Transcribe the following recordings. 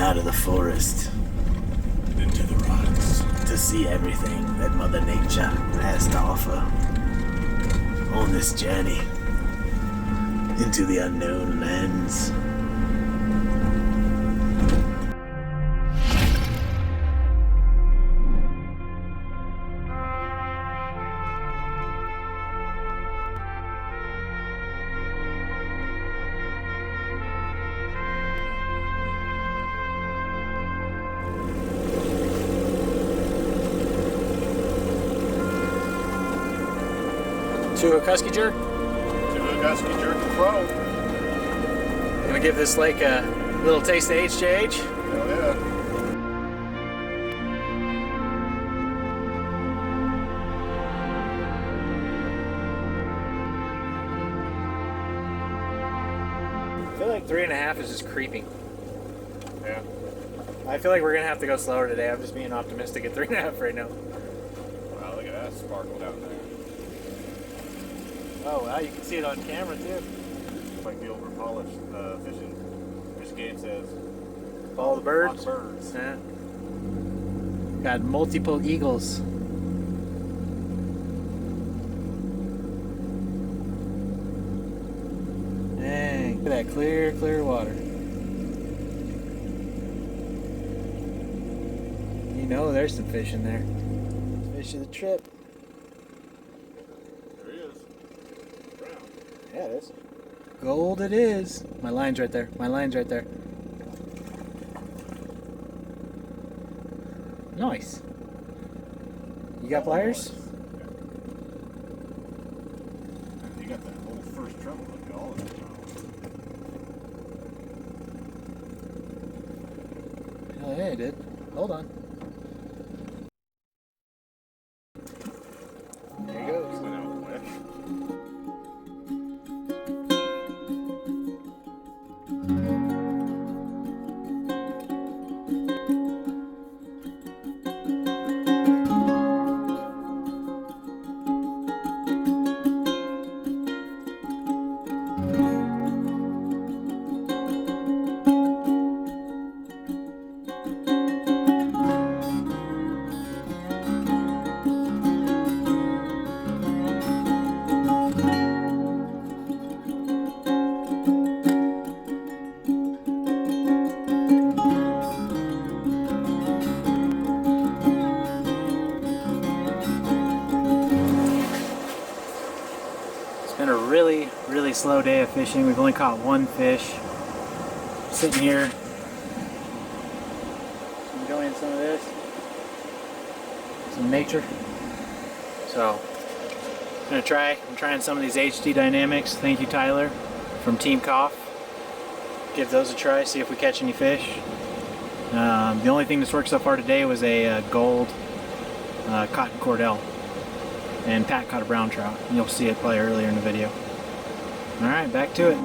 out of the forest into the rocks to see everything that Mother Nature has to offer on this journey into the unknown lands. To a Husky jerk? to a Husky jerk throw. Gonna give this lake a little taste of HJH. Hell yeah. I feel like 3.5 is just creeping. Yeah. I feel like we're gonna have to go slower today. I'm just being optimistic at 3.5 right now. Wow, look at that sparkle down there. Oh wow, you can see it on camera too. Like the over polished fishing. Fish game says. Follow the birds. Lots of birds. Yeah. Got multiple eagles. Dang, look at that clear, clear water. You know there's some fish in there. Fish of the trip. There he is. Brown. Yeah, it is. Gold it is. My line's right there. My line's right there. Nice. You got pliers? You got that whole first treble. Look at all of it. Hell yeah, I did. Hold on. There he goes. Went out quick. It's been a really, really slow day of fishing. We've only caught one fish. Sitting here, enjoying some of this, some nature. So, I'm trying some of these HD dynamics. Thank you, Tyler, from Team CO.F.F. Give those a try, see if we catch any fish. The only thing that's worked so far today was a gold cotton cordell. And Pat caught a brown trout. You'll see it probably earlier in the video. Alright, back to it.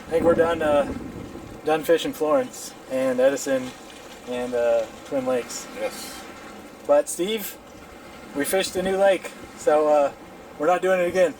I think we're done fishing Florence and Edison and Twin Lakes. Yes. But Steve, we fished a new lake, so we're not doing it again.